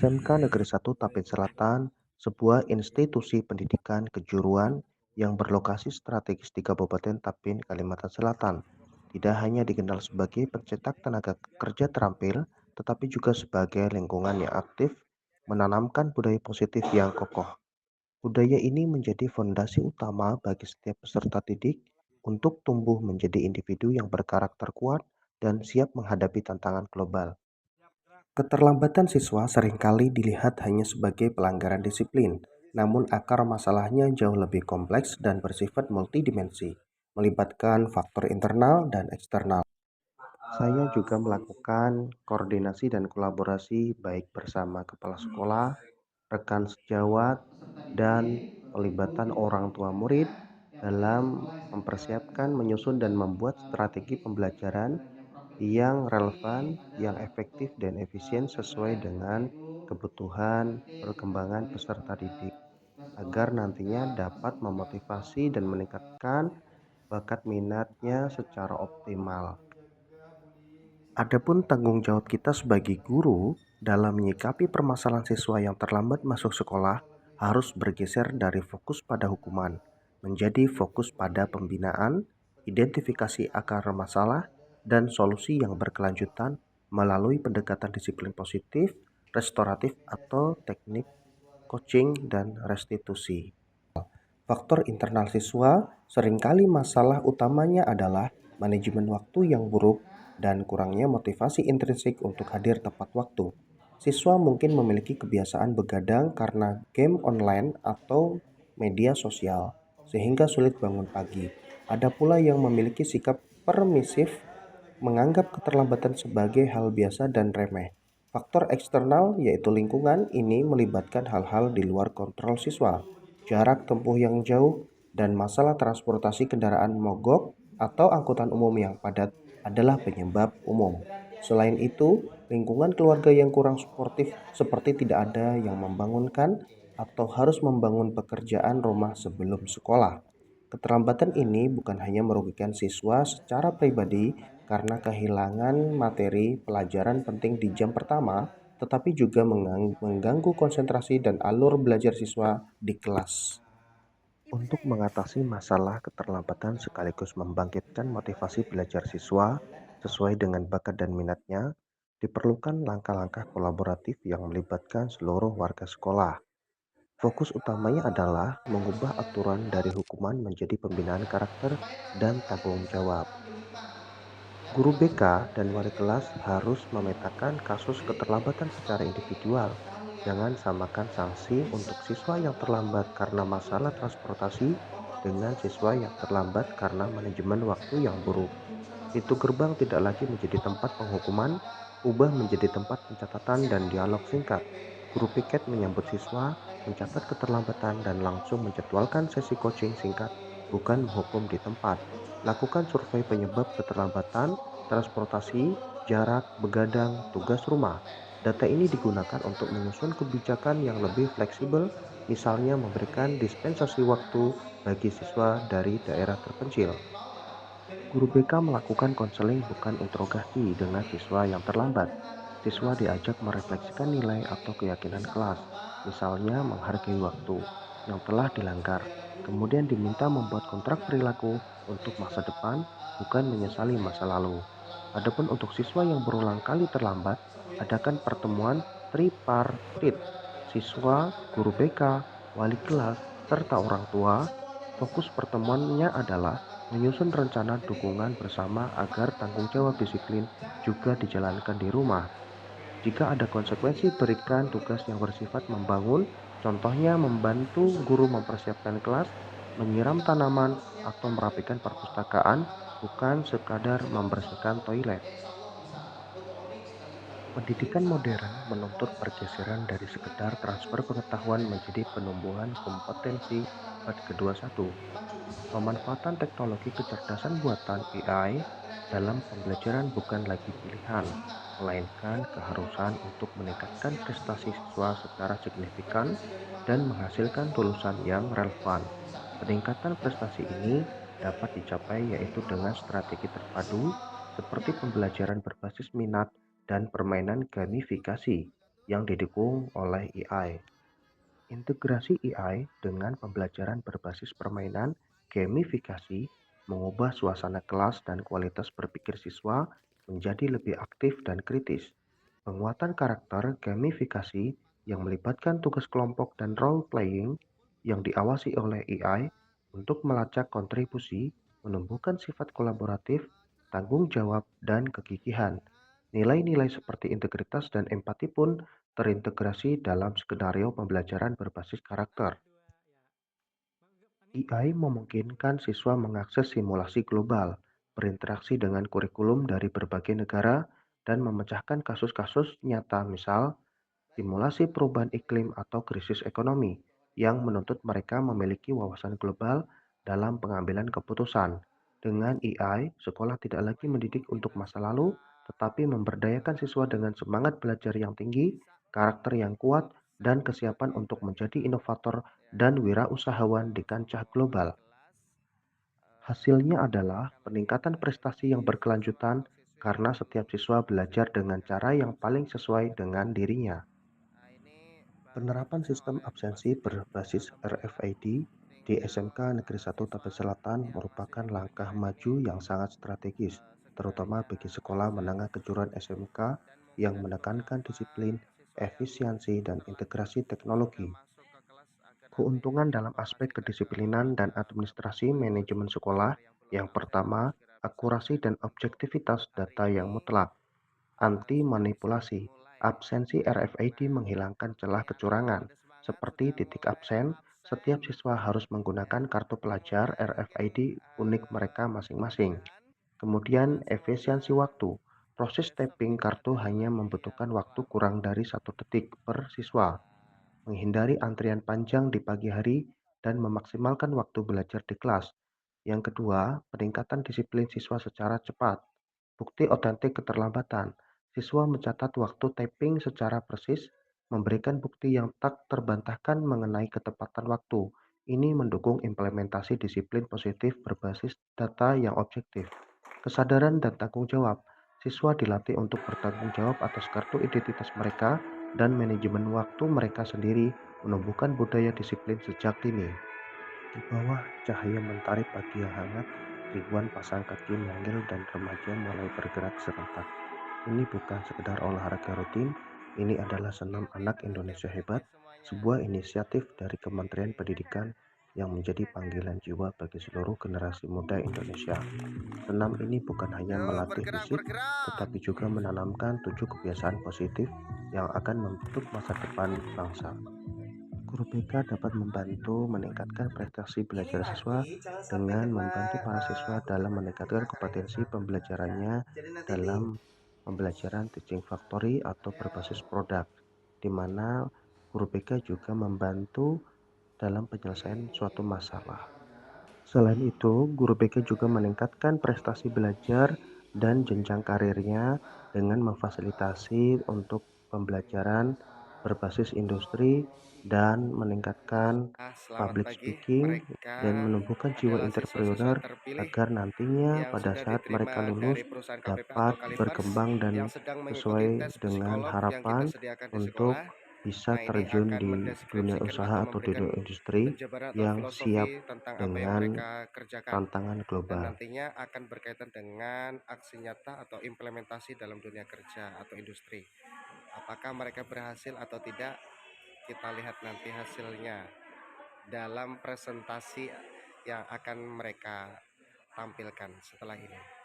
SMK Negeri 1 Tapin Selatan, sebuah institusi pendidikan kejuruan yang berlokasi strategis di Kabupaten Tapin, Kalimantan Selatan. Tidak hanya dikenal sebagai pencetak tenaga kerja terampil, tetapi juga sebagai lingkungan yang aktif menanamkan budaya positif yang kokoh. Budaya ini menjadi fondasi utama bagi setiap peserta didik untuk tumbuh menjadi individu yang berkarakter kuat dan siap menghadapi tantangan global. Keterlambatan siswa seringkali dilihat hanya sebagai pelanggaran disiplin, namun akar masalahnya jauh lebih kompleks dan bersifat multidimensi, melibatkan faktor internal dan eksternal. Saya juga melakukan koordinasi dan kolaborasi baik bersama kepala sekolah, rekan sejawat, dan pelibatan orang tua murid dalam mempersiapkan, menyusun, dan membuat strategi pembelajaran yang relevan, yang efektif dan efisien sesuai dengan kebutuhan perkembangan peserta didik agar nantinya dapat memotivasi dan meningkatkan bakat minatnya secara optimal. Adapun tanggung jawab kita sebagai guru dalam menyikapi permasalahan siswa yang terlambat masuk sekolah harus bergeser dari fokus pada hukuman menjadi fokus pada pembinaan, identifikasi akar masalah, dan solusi yang berkelanjutan melalui pendekatan disiplin positif, restoratif atau teknik coaching dan restitusi. Faktor internal siswa seringkali masalah utamanya adalah manajemen waktu yang buruk dan kurangnya motivasi intrinsik untuk hadir tepat waktu. Siswa mungkin memiliki kebiasaan begadang karena game online atau media sosial, sehingga sulit bangun pagi. Ada pula yang memiliki sikap permisif, menganggap keterlambatan sebagai hal biasa dan remeh. Faktor eksternal, yaitu lingkungan, ini melibatkan hal-hal di luar kontrol siswa, jarak tempuh yang jauh, dan masalah transportasi kendaraan mogok atau angkutan umum yang padat adalah penyebab umum. Selain itu, lingkungan keluarga yang kurang suportif seperti tidak ada yang membangunkan atau harus membangun pekerjaan rumah sebelum sekolah. Keterlambatan ini bukan hanya merugikan siswa secara pribadi karena kehilangan materi pelajaran penting di jam pertama, tetapi juga mengganggu konsentrasi dan alur belajar siswa di kelas. Untuk mengatasi masalah keterlambatan sekaligus membangkitkan motivasi belajar siswa sesuai dengan bakat dan minatnya, diperlukan langkah-langkah kolaboratif yang melibatkan seluruh warga sekolah. Fokus utamanya adalah mengubah aturan dari hukuman menjadi pembinaan karakter dan tanggung jawab. Guru BK dan wali kelas harus memetakan kasus keterlambatan secara individual. Jangan samakan sanksi untuk siswa yang terlambat karena masalah transportasi dengan siswa yang terlambat karena manajemen waktu yang buruk. Pintu gerbang tidak lagi menjadi tempat penghukuman, ubah menjadi tempat pencatatan dan dialog singkat. Guru piket menyambut siswa, mencatat keterlambatan, dan langsung menjadwalkan sesi coaching singkat, bukan menghukum di tempat. Lakukan survei penyebab keterlambatan, transportasi, jarak, begadang, tugas rumah. Data ini digunakan untuk menyusun kebijakan yang lebih fleksibel, misalnya memberikan dispensasi waktu bagi siswa dari daerah terpencil. Guru BK melakukan konseling bukan interogasi dengan siswa yang terlambat. Siswa diajak merefleksikan nilai atau keyakinan kelas, misalnya menghargai waktu yang telah dilanggar. Kemudian diminta membuat kontrak perilaku untuk masa depan, bukan menyesali masa lalu. Adapun untuk siswa yang berulang kali terlambat, adakan pertemuan tripartit, siswa, guru BK, wali kelas, serta orang tua. Fokus pertemuannya adalah menyusun rencana dukungan bersama agar tanggung jawab disiplin juga dijalankan di rumah. Jika ada konsekuensi, berikan tugas yang bersifat membangun, contohnya membantu guru mempersiapkan kelas, menyiram tanaman, atau merapikan perpustakaan, bukan sekadar membersihkan toilet. Pendidikan modern menuntut pergeseran dari sekedar transfer pengetahuan menjadi penumbuhan kompetensi abad ke-21. Pemanfaatan teknologi kecerdasan buatan AI dalam pembelajaran bukan lagi pilihan, melainkan keharusan untuk meningkatkan prestasi siswa secara signifikan dan menghasilkan lulusan yang relevan. Peningkatan prestasi ini dapat dicapai yaitu dengan strategi terpadu seperti pembelajaran berbasis minat dan permainan gamifikasi yang didukung oleh AI. Integrasi AI dengan pembelajaran berbasis permainan gamifikasi mengubah suasana kelas dan kualitas berpikir siswa menjadi lebih aktif dan kritis. Penguatan karakter gamifikasi yang melibatkan tugas kelompok dan role playing yang diawasi oleh AI untuk melacak kontribusi menumbuhkan sifat kolaboratif, tanggung jawab, dan kegigihan. Nilai-nilai seperti integritas dan empati pun terintegrasi dalam skenario pembelajaran berbasis karakter. AI memungkinkan siswa mengakses simulasi global, berinteraksi dengan kurikulum dari berbagai negara, dan memecahkan kasus-kasus nyata, misal simulasi perubahan iklim atau krisis ekonomi, yang menuntut mereka memiliki wawasan global dalam pengambilan keputusan. Dengan AI, sekolah tidak lagi mendidik untuk masa lalu, tetapi memberdayakan siswa dengan semangat belajar yang tinggi, karakter yang kuat, dan kesiapan untuk menjadi inovator dan wirausahawan di kancah global. Hasilnya adalah peningkatan prestasi yang berkelanjutan karena setiap siswa belajar dengan cara yang paling sesuai dengan dirinya. Penerapan sistem absensi berbasis RFID di SMK Negeri 1 Tebet Selatan merupakan langkah maju yang sangat strategis, terutama bagi sekolah menengah kejuruan SMK yang menekankan disiplin, efisiensi, dan integrasi teknologi. Keuntungan dalam aspek kedisiplinan dan administrasi manajemen sekolah, yang pertama, akurasi dan objektivitas data yang mutlak. Anti manipulasi. Absensi RFID menghilangkan celah kecurangan. Seperti titik absen, setiap siswa harus menggunakan kartu pelajar RFID unik mereka masing-masing. Kemudian efisiensi waktu. Proses tapping kartu hanya membutuhkan waktu kurang dari 1 detik per siswa, menghindari antrian panjang di pagi hari, dan memaksimalkan waktu belajar di kelas. Yang kedua, peningkatan disiplin siswa secara cepat. Bukti otentik keterlambatan. Siswa mencatat waktu typing secara persis, memberikan bukti yang tak terbantahkan mengenai ketepatan waktu. Ini mendukung implementasi disiplin positif berbasis data yang objektif. Kesadaran dan tanggung jawab. Siswa dilatih untuk bertanggung jawab atas kartu identitas mereka dan manajemen waktu mereka sendiri, menumbuhkan budaya disiplin sejak dini. Di bawah cahaya mentari pagi yang hangat, ribuan pasang kaki mungil dan remaja mulai bergerak serentak. Ini bukan sekedar olahraga rutin, ini adalah senam anak Indonesia hebat, sebuah inisiatif dari Kementerian Pendidikan yang menjadi panggilan jiwa bagi seluruh generasi muda Indonesia. Senam ini bukan hanya melatih fisik, tetapi juga menanamkan 7 kebiasaan positif yang akan membentuk masa depan bangsa. Guru BK dapat membantu meningkatkan prestasi belajar siswa dengan membantu para siswa dalam meningkatkan kompetensi pembelajarannya dalam pembelajaran teaching factory atau berbasis produk, di mana guru BK juga membantu dalam penyelesaian suatu masalah. Selain itu, guru BK juga meningkatkan prestasi belajar dan jenjang karirnya dengan memfasilitasi untuk pembelajaran berbasis industri dan meningkatkan Selamat public pagi speaking dan mereka menumbuhkan jiwa adalah siswa-siswa entrepreneur terpilih agar nantinya yang pada sudah saat mereka diterima lulus dari perusahaan KPP atau dapat Kalivers berkembang dan yang sedang sesuai mengikuti tes dengan psikolog yang kita harapan sediakan di untuk sekolah. bisa Nah, ini terjun akan di dunia mendeskripsikan usaha atau atau di memberikan dunia industri penjabaran atau yang siap filosofi tentang apa yang dengan mereka kerjakan. tantangan Dan global. nantinya akan berkaitan dengan aksi nyata atau implementasi dalam dunia kerja atau industri. Apakah mereka berhasil atau tidak? Kita lihat nanti hasilnya dalam presentasi yang akan mereka tampilkan setelah ini.